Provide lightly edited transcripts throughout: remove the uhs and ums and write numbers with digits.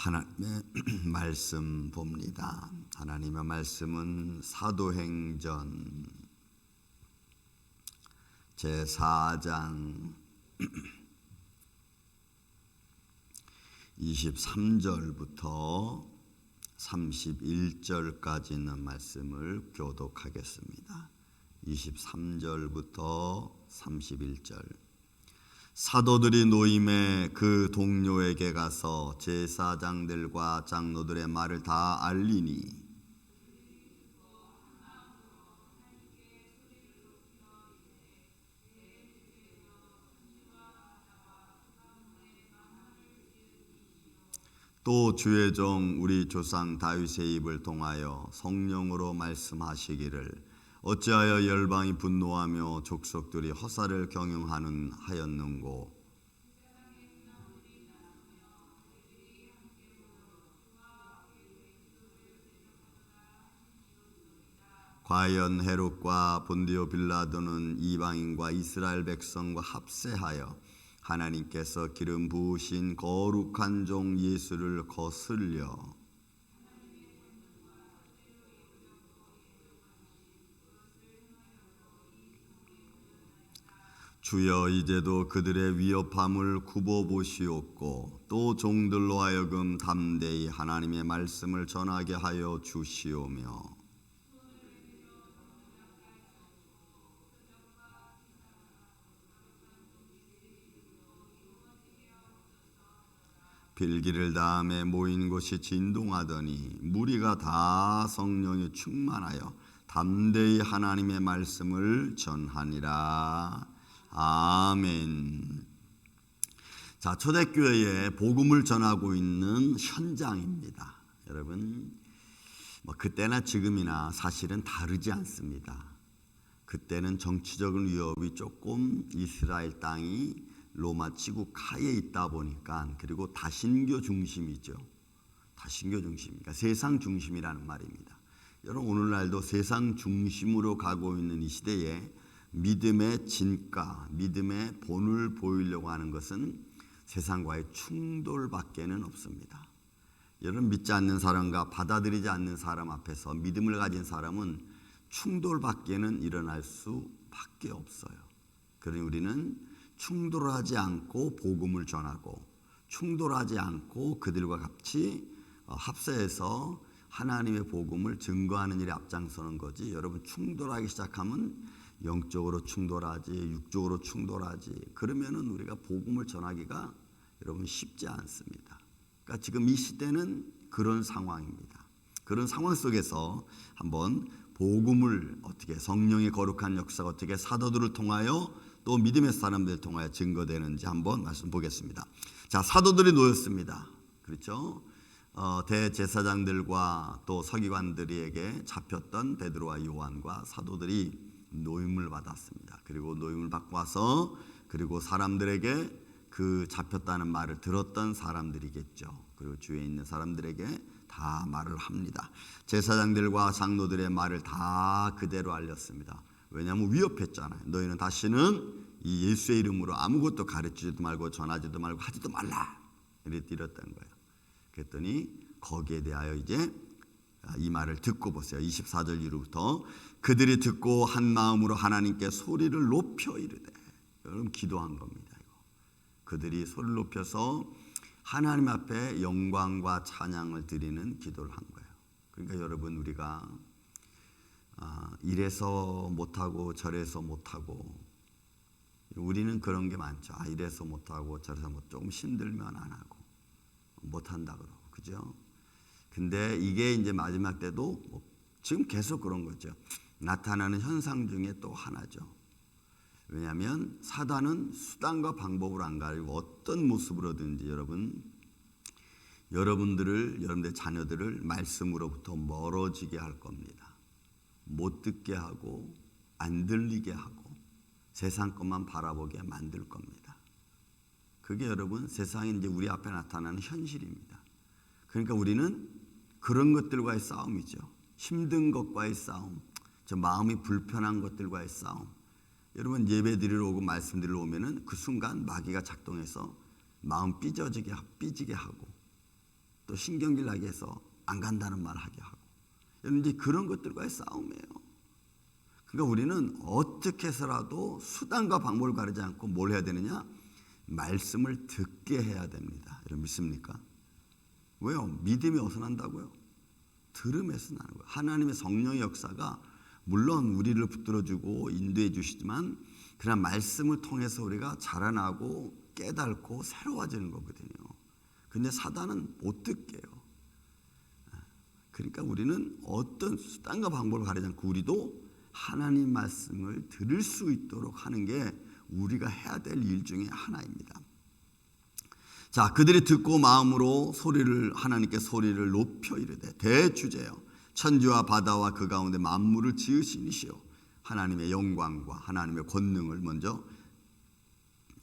하나님의 말씀 봅니다. 하나님의 말씀은 사도행전 제4장 23절부터 31절까지 있는 말씀을 교독하겠습니다. 23절부터 31절. 사도들이 노임에 그 동료에게 가서 제사장들과 장로들의 말을 다 알리니 또 주의 종 우리 조상 다윗의 입을 통하여 성령으로 말씀하시기를 어찌하여 열방이 분노하며 족속들이 허사를 경영하는 하였는고 과연 헤롯과 본디오 빌라도는 이방인과 이스라엘 백성과 합세하여 하나님께서 기름 부으신 거룩한 종 예수를 거슬려 주여 이제도 그들의 위협함을 굽어보시옵고 또 종들로 하여금 담대히 하나님의 말씀을 전하게 하여 주시오며 빌기를 다음에 모인 곳이 진동하더니 무리가 다 성령에 충만하여 담대히 하나님의 말씀을 전하니라. 아멘. 자, 초대교회에 복음을 전하고 있는 현장입니다. 여러분, 그때나 지금이나 사실은 다르지 않습니다. 그때는 정치적인 위협이 조금 이스라엘 땅이 로마 치국 하에 있다 보니까 그리고 다신교 중심이죠. 다신교 중심, 그러니까 세상 중심이라는 말입니다. 여러분 오늘날도 세상 중심으로 가고 있는 이 시대에 믿음의 진가, 믿음의 본을 보이려고 하는 것은 세상과의 충돌밖에는 없습니다. 여러분 믿지 않는 사람과 받아들이지 않는 사람 앞에서 믿음을 가진 사람은 충돌밖에는 일어날 수밖에 없어요. 그러니 우리는 충돌하지 않고 복음을 전하고 충돌하지 않고 그들과 같이 합세해서 하나님의 복음을 증거하는 일에 앞장서는 거지. 여러분 충돌하기 시작하면 영적으로 충돌하지, 육적으로 충돌하지. 그러면은 우리가 복음을 전하기가 여러분 쉽지 않습니다. 그러니까 지금 이 시대는 그런 상황입니다. 그런 상황 속에서 한번 복음을 어떻게 성령의 거룩한 역사가 어떻게 사도들을 통하여 또 믿음의 사람들을 통하여 증거되는지 한번 말씀 보겠습니다. 자, 사도들이 놓였습니다. 그렇죠? 대제사장들과 또 서기관들에게 잡혔던 베드로와 요한과 사도들이 노임을 받았습니다. 그리고 노임을 받고 와서 그리고 사람들에게 그 잡혔다는 말을 들었던 사람들이겠죠. 그리고 주위에 있는 사람들에게 다 말을 합니다. 제사장들과 장로들의 말을 다 그대로 알렸습니다. 왜냐하면 위협했잖아요. 너희는 다시는 이 예수의 이름으로 아무것도 가르치지도 말고 전하지도 말고 하지도 말라. 이랬던 거예요. 그랬더니 거기에 대하여 이제 이 말을 듣고 보세요. 24절 이후부터 그들이 듣고 한 마음으로 하나님께 소리를 높여 이르되, 여러분 기도한 겁니다. 이거. 그들이 소리를 높여서 하나님 앞에 영광과 찬양을 드리는 기도를 한 거예요. 그러니까 여러분 우리가 이래서 못하고 저래서 못하고 우리는 그런 게 많죠. 이래서 못하고 저래서 조금 힘들면 안 하고 못한다 그러고 그죠? 근데 이게 이제 마지막 때도 지금 계속 그런 거죠. 나타나는 현상 중에 또 하나죠. 왜냐하면 사단은 수단과 방법을 안 가리고 어떤 모습으로든지 여러분들의 자녀들을 말씀으로부터 멀어지게 할 겁니다. 못 듣게 하고 안 들리게 하고 세상 것만 바라보게 만들 겁니다. 그게 여러분 세상에 이제 우리 앞에 나타나는 현실입니다. 그러니까 우리는 그런 것들과의 싸움이죠. 힘든 것과의 싸움, 저 마음이 불편한 것들과의 싸움. 여러분 예배 드리러 오고 말씀 드리러 오면은 그 순간 마귀가 작동해서 마음 삐지게 하고 또 신경질 나게 해서 안 간다는 말 하게 하고. 여러분, 이제 그런 것들과의 싸움이에요. 그러니까 우리는 어떻게 해서라도 수단과 방법을 가리지 않고 뭘 해야 되느냐? 말씀을 듣게 해야 됩니다. 여러분 믿습니까? 왜요? 믿음이 어디서 난다고요? 들음에서 나는 거예요. 하나님의 성령의 역사가 물론 우리를 붙들어주고 인도해 주시지만 그런 말씀을 통해서 우리가 자라나고 깨닫고 새로워지는 거거든요. 근데 사단은 못 듣게 해요. 그러니까 우리는 어떤 수단과 방법을 가리지 않고 우리도 하나님 말씀을 들을 수 있도록 하는 게 우리가 해야 될 일 중에 하나입니다. 자, 그들이 듣고 마음으로 하나님께 소리를 높여 이르되 대주제여 천지와 바다와 그 가운데 만물을 지으신 이시여 하나님의 영광과 하나님의 권능을 먼저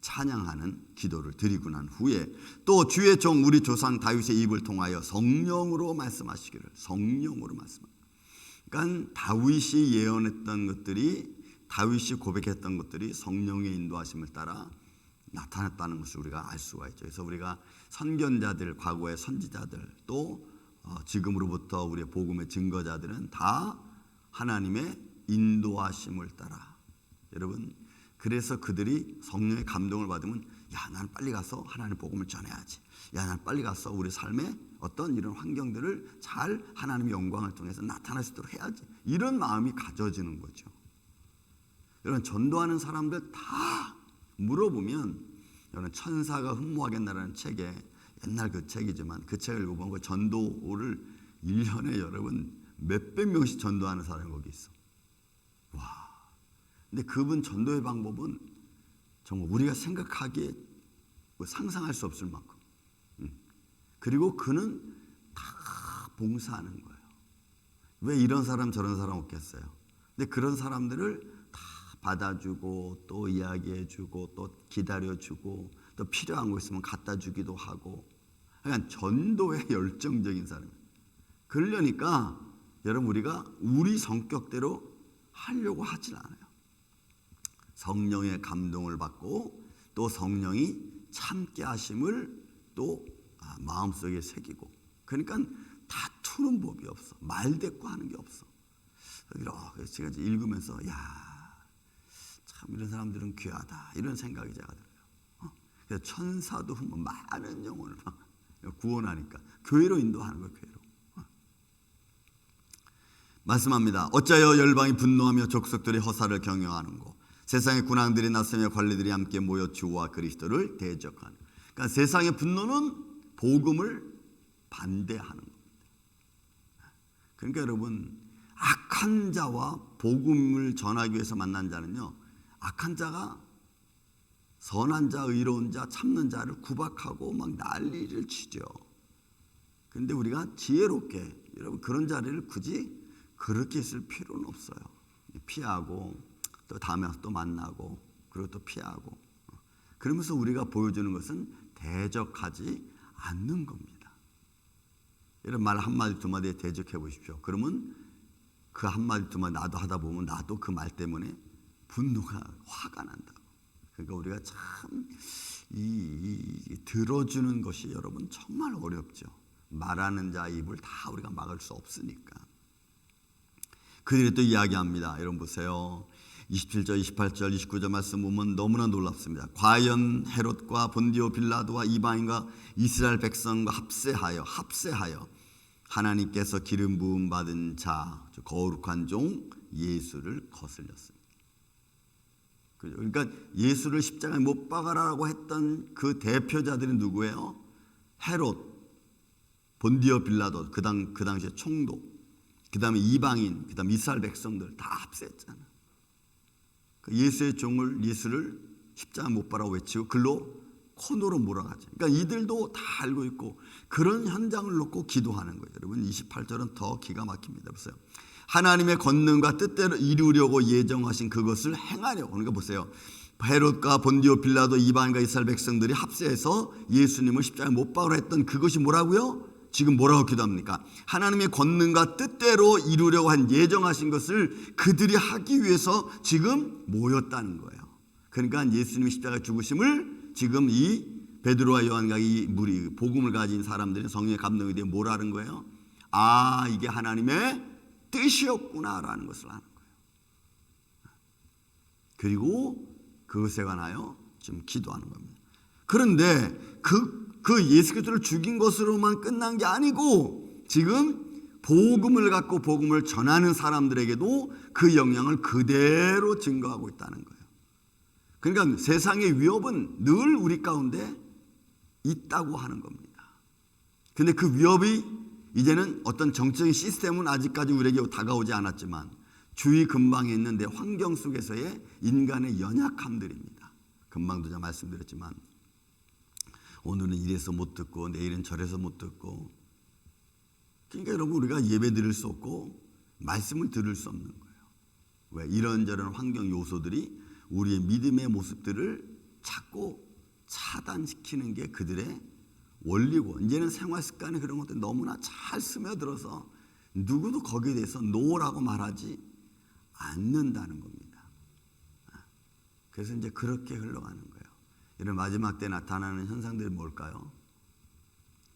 찬양하는 기도를 드리고 난 후에 또 주의 종 우리 조상 다윗의 입을 통하여 성령으로 말씀하시기를. 성령으로 말씀합니다. 그러니까 다윗이 예언했던 것들이, 다윗이 고백했던 것들이 성령의 인도하심을 따라 나타났다는 것을 우리가 알 수가 있죠. 그래서 우리가 선견자들, 과거의 선지자들, 또 지금으로부터 우리의 복음의 증거자들은 다 하나님의 인도하심을 따라. 여러분, 그래서 그들이 성령의 감동을 받으면 나는 빨리 가서 하나님 복음을 전해야지. 나는 빨리 가서 우리 삶에 어떤 이런 환경들을 잘 하나님의 영광을 통해서 나타날 수 있도록 해야지. 이런 마음이 가져지는 거죠. 여러분, 전도하는 사람들 다 물어보면, 여러분 천사가 흠모하겠나라는 책에, 옛날 그 책이지만 그 책을 읽어보면 그 전도를 1년에 여러분 몇백 명씩 전도하는 사람이 거기 있어. 와. 근데 그분 전도의 방법은 정말 우리가 생각하기에 상상할 수 없을 만큼. 그리고 그는 다 봉사하는 거예요. 왜 이런 사람 저런 사람 없겠어요? 근데 그런 사람들을 다 받아주고 또 이야기해주고 또 기다려주고 또 필요한 거 있으면 갖다 주기도 하고. 그러니까 전도에 열정적인 사람이에요. 그러려니까 여러분 우리가 우리 성격대로 하려고 하진 않아요. 성령의 감동을 받고 또 성령이 참게 하심을 또 마음속에 새기고. 그러니까 다투는 법이 없어. 말대꾸 하는 게 없어. 이렇게 제가 이제 읽으면서 참 이런 사람들은 귀하다 이런 생각이 제가 들어요. 그래서 천사도 많은 영혼을 구원하니까 교회로 인도하는 거예요. 교회로. 말씀합니다. 어찌하여 열방이 분노하며 족속들이 허사를 경영하는고 세상의 군왕들이 나서며 관리들이 함께 모여 주와 그리스도를 대적하는. 그러니까 세상의 분노는 복음을 반대하는 겁니다. 그러니까 여러분 악한 자와 복음을 전하기 위해서 만난 자는요, 악한 자가 선한 자, 의로운 자, 참는 자를 구박하고 막 난리를 치죠. 그런데 우리가 지혜롭게 여러분 그런 자리를 굳이 그렇게 있을 필요는 없어요. 피하고 또 다음에 또 만나고 그리고 또 피하고. 그러면서 우리가 보여주는 것은 대적하지 않는 겁니다. 이런 말 한마디 두 마디에 대적해 보십시오. 그러면 그 한마디 두 마디 나도 하다 보면 나도 그 말 때문에 분노가 화가 난다. 그러니까 우리가 참 들어주는 것이 여러분 정말 어렵죠. 말하는 자 입을 다 우리가 막을 수 없으니까. 그들이 또 이야기합니다. 여러분 보세요. 27절, 28절, 29절 말씀 보면 너무나 놀랍습니다. 과연 헤롯과 본디오 빌라도와 이방인과 이스라엘 백성과 합세하여 하나님께서 기름 부음 받은 자, 거룩한 종 예수를 거슬렸습니다. 그러니까 예수를 십자가에 못 박아라고 했던 그 대표자들이 누구예요? 헤롯, 본디오 빌라도, 그 당시에 총독, 그 다음에 이방인, 그 다음에 이스라엘 백성들 다 합세했잖아. 예수를 십자가 못 박아라고 외치고 글로 코너로 몰아가죠. 그러니까 이들도 다 알고 있고 그런 현장을 놓고 기도하는 거예요. 여러분 28절은 더 기가 막힙니다. 보세요. 하나님의 권능과 뜻대로 이루려고 예정하신 그것을 행하려고. 그러니까 보세요. 헤롯과 본디오 빌라도 이방인과 이스라엘 백성들이 합세해서 예수님을 십자가에 못 박으라 했던 그것이 뭐라고요? 지금 뭐라고 기도합니까? 하나님의 권능과 뜻대로 이루려고 한 예정하신 것을 그들이 하기 위해서 지금 모였다는 거예요. 그러니까 예수님의 십자가 죽으심을 지금 이 베드로와 요한과 이 무리 복음을 가진 사람들이 성령의 감동에 대해 뭐라는 거예요? 이게 하나님의 뜻이었구나라는 것을 아는 거예요. 그리고 그것에 관하여 좀 기도하는 겁니다. 그런데 그 예수 그리스도를 죽인 것으로만 끝난 게 아니고 지금 복음을 갖고 복음을 전하는 사람들에게도 그 영향을 그대로 증거하고 있다는 거예요. 그러니까 세상의 위협은 늘 우리 가운데 있다고 하는 겁니다. 근데 그 위협이 이제는 어떤 정치적인 시스템은 아직까지 우리에게 다가오지 않았지만 주위 근방에 있는 내 환경 속에서의 인간의 연약함들입니다. 금방도 제가 말씀드렸지만 오늘은 이래서 못 듣고 내일은 저래서 못 듣고, 그러니까 여러분 우리가 예배 드릴 수 없고 말씀을 들을 수 없는 거예요. 왜? 이런저런 환경 요소들이 우리의 믿음의 모습들을 자꾸 차단시키는 게 그들의 원리고, 이제는 생활 습관이 그런 것들 너무나 잘 스며들어서 누구도 거기에 대해서 노라고 말하지 않는다는 겁니다. 그래서 이제 그렇게 흘러가는 거예요. 이런 마지막 때 나타나는 현상들이 뭘까요?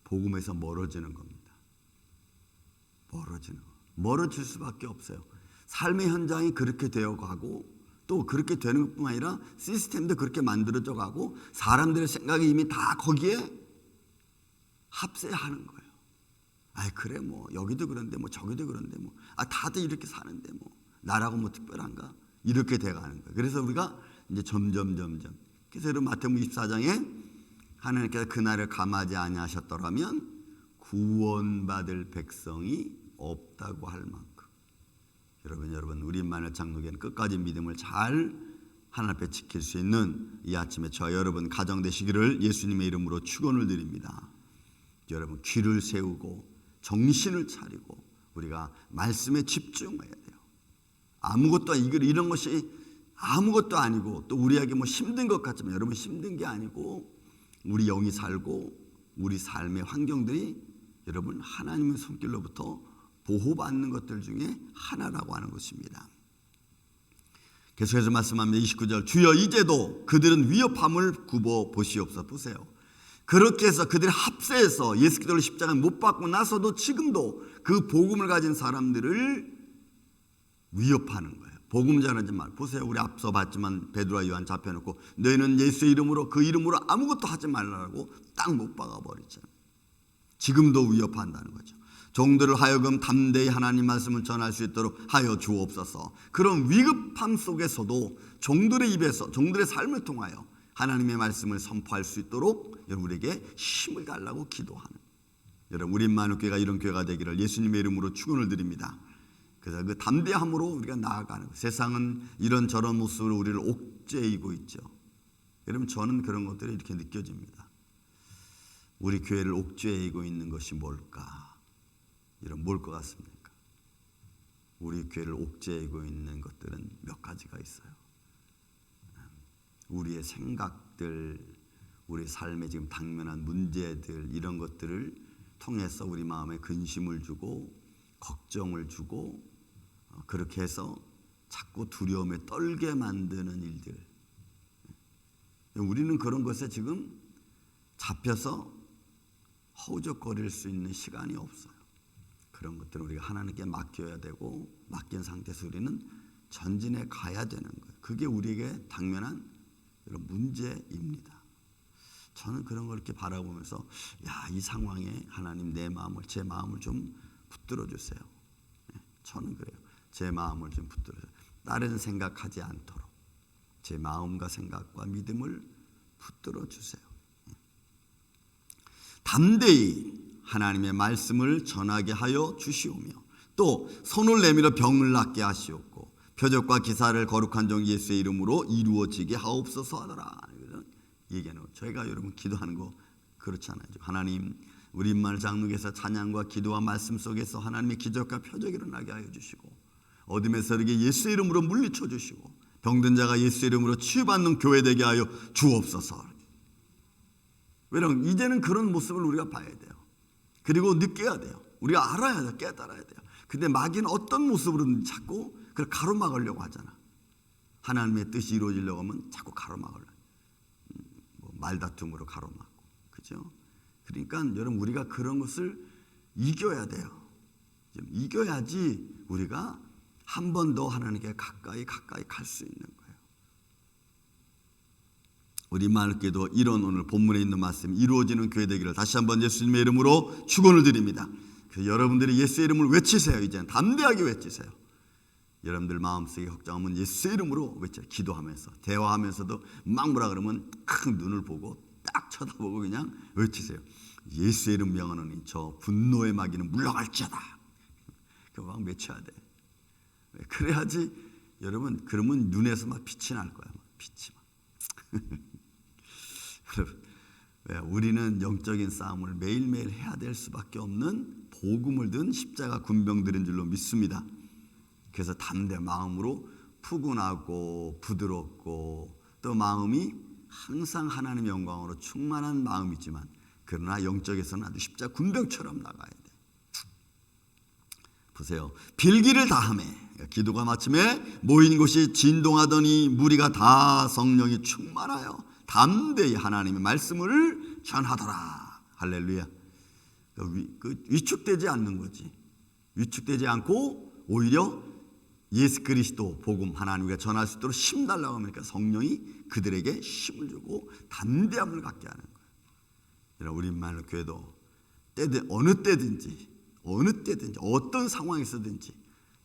복음에서 멀어지는 겁니다. 멀어질 수밖에 없어요. 삶의 현장이 그렇게 되어가고 또 그렇게 되는 것뿐만 아니라 시스템도 그렇게 만들어져 가고 사람들의 생각이 이미 다 거기에 합세하는 거예요. 그래 뭐 여기도 그런데 뭐 저기도 그런데 뭐 다들 이렇게 사는데 뭐 나라고 뭐 특별한가, 이렇게 돼가는 거예요. 그래서 우리가 이제 점점 그래서 여러분 마태복음 24장에 하나님께서 그날을 감하지 아니하셨더라면 구원받을 백성이 없다고 할 만큼, 여러분 우리만을 장로교회는 끝까지 믿음을 잘 하나님 앞에 지킬 수 있는 이 아침에 저 여러분 가정 되시기를 예수님의 이름으로 축원을 드립니다. 여러분 귀를 세우고 정신을 차리고 우리가 말씀에 집중해야 돼요. 아무것도 이런 것이 아무것도 아니고 또 우리에게 뭐 힘든 것 같지만 여러분 힘든 게 아니고 우리 영이 살고 우리 삶의 환경들이 여러분 하나님의 손길로부터 보호받는 것들 중에 하나라고 하는 것입니다. 계속해서 말씀합니다. 29절 주여 이제도 그들은 위협함을 굽어 보시옵소서. 보세요. 그렇게 해서 그들의 합세해서 예수 그리스도를 십자가에 못 박고 나서도 지금도 그 복음을 가진 사람들을 위협하는 거예요. 복음 전하지 말. 보세요. 우리 앞서 봤지만 베드로와 요한 잡혀놓고 너희는 예수의 이름으로 그 이름으로 아무것도 하지 말라고 딱 못 박아버리잖아요. 지금도 위협한다는 거죠. 종들을 하여금 담대히 하나님 말씀을 전할 수 있도록 하여 주옵소서. 그런 위급함 속에서도 종들의 입에서 종들의 삶을 통하여 하나님의 말씀을 선포할 수 있도록 여러분에게 힘을 달라고 기도하는, 여러분 우리만교회가 이런 교회가 되기를 예수님의 이름으로 축원을 드립니다. 그래서 그 담대함으로 우리가 나아가는 거예요. 세상은 이런저런 모습으로 우리를 옥죄이고 있죠. 여러분 저는 그런 것들이 이렇게 느껴집니다. 우리 교회를 옥죄이고 있는 것이 뭘까? 이런 뭘 것 같습니까? 우리 교회를 옥죄이고 있는 것들은 몇 가지가 있어요. 우리의 생각들, 우리 삶에 지금 당면한 문제들, 이런 것들을 통해서 우리 마음에 근심을 주고 걱정을 주고 그렇게 해서 자꾸 두려움에 떨게 만드는 일들, 우리는 그런 것에 지금 잡혀서 허우적거릴 수 있는 시간이 없어요. 그런 것들은 우리가 하나님께 맡겨야 되고 맡긴 상태에서 우리는 전진해 가야 되는 거예요. 그게 우리에게 당면한 이런 문제입니다. 저는 그런 걸 이렇게 바라보면서 이 상황에 하나님 내 마음을, 제 마음을 좀 붙들어 주세요. 저는 그래요. 제 마음을 좀 붙들어 주세요. 다른 생각하지 않도록 제 마음과 생각과 믿음을 붙들어 주세요. 담대히 하나님의 말씀을 전하게 하여 주시오며 또 손을 내밀어 병을 낫게 하시옵고 표적과 기사를 거룩한 종 예수의 이름으로 이루어지게 하옵소서 하더라. 얘기하는 거. 저희가 여러분 기도하는 거 그렇잖아요. 하나님 우리만을 장로교에서 찬양과 기도와 말씀 속에서 하나님의 기적과 표적이 일어나게 하여 주시고 어둠에서 이렇게 예수의 이름으로 물리쳐 주시고 병든 자가 예수의 이름으로 치유받는 교회 되게 하여 주옵소서. 왜냐하면 이제는 그런 모습을 우리가 봐야 돼요. 그리고 느껴야 돼요. 우리가 알아야 돼요. 깨달아야 돼요. 근데 마귀는 어떤 모습으로든 자꾸 그걸 가로막으려고 하잖아. 하나님의 뜻이 이루어지려고 하면 자꾸 가로막으려고. 말다툼으로 가로막고 그죠? 그러니까 여러분 우리가 그런 것을 이겨야 돼요. 이겨야지 우리가 한 번 더 하나님께 가까이 갈 수 있는 거예요. 우리 마을교회도 이런 오늘 본문에 있는 말씀이 이루어지는 교회 되기를 다시 한번 예수님의 이름으로 축원을 드립니다. 그래서 여러분들이 예수의 이름을 외치세요. 이제는 담대하게 외치세요. 여러분들 마음속에 걱정하면 예수의 이름으로 외쳐요. 기도하면서 대화하면서도 막 뭐라 그러면 딱 눈을 보고 딱 쳐다보고 그냥 외치세요. 예수의 이름 명하노니 저 분노의 마귀는 물러갈지어다. 그거 막 외쳐야 돼. 그래야지 여러분, 그러면 눈에서 막 빛이 날 거야. 막 빛이 막. 여러분, 우리는 영적인 싸움을 매일매일 해야 될 수밖에 없는 복음을 든 십자가 군병들인 줄로 믿습니다. 그래서 담대 마음으로 푸근하고 부드럽고 또 마음이 항상 하나님의 영광으로 충만한 마음이지만 그러나 영적에서는 아주 십자가 군병처럼 나가야 돼. 보세요. 빌기를 다하매 기도가 마침에 모인 곳이 진동하더니 무리가 다 성령이 충만하여 담대히 하나님의 말씀을 전하더라. 할렐루야. 위축되지 않는 거지. 위축되지 않고 오히려 예수 그리스도 복음 하나님과 전할 수 있도록 힘 달라고 하니까 성령이 그들에게 힘을 주고 담대함을 갖게 하는 거예요. 우리 말로 교회도 어느 때든지 어떤 상황에서든지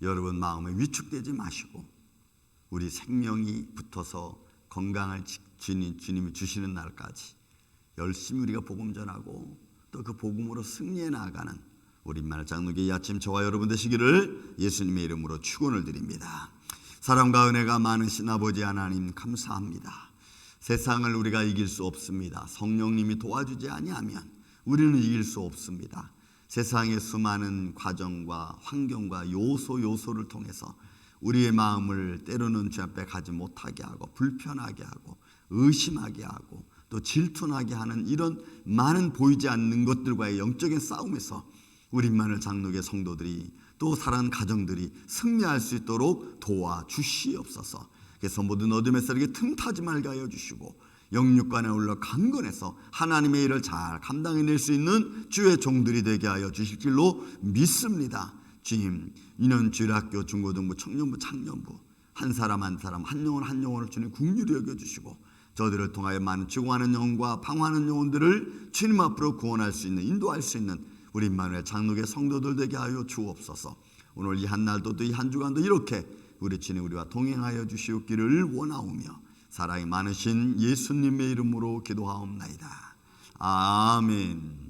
여러분 마음에 위축되지 마시고 우리 생명이 붙어서 건강을 주님이 주시는 날까지 열심히 우리가 복음 전하고 또 그 복음으로 승리해 나아가는 우리말 장로교회 이 아침 저와 여러분 되시기를 예수님의 이름으로 축원을 드립니다. 사랑과 은혜가 많으신 아버지 하나님 감사합니다. 세상을 우리가 이길 수 없습니다. 성령님이 도와주지 아니하면 우리는 이길 수 없습니다. 세상의 수많은 과정과 환경과 요소를 통해서 우리의 마음을 때로는 주 앞에 가지 못하게 하고 불편하게 하고 의심하게 하고 또 질투나게 하는 이런 많은 보이지 않는 것들과의 영적인 싸움에서 우리만을 장로교회 성도들이 또 사랑하는 가정들이 승리할 수 있도록 도와주시옵소서. 그래서 모든 어둠의 세력에 틈타지 말게 하여 주시고 영육간에 올라 강건해서 하나님의 일을 잘 감당해낼 수 있는 주의 종들이 되게 하여 주실 줄로 믿습니다. 주님, 인원 주일학교 중고등부 청년부 창년부 한 사람 한 영혼을 주님 긍휼히 여겨주시고 저들을 통하여 많은 죽어가는 영혼과 방황하는 영혼들을 주님 앞으로 구원할 수 있는 인도할 수 있는 우리 임마누엘 장로교회 성도들 되게 하여 주옵소서. 오늘 이 한날도 또 이 한 주간도 이렇게 우리 주님 우리와 동행하여 주시옵기를 원하오며 사랑이 많으신 예수님의 이름으로 기도하옵나이다. 아멘.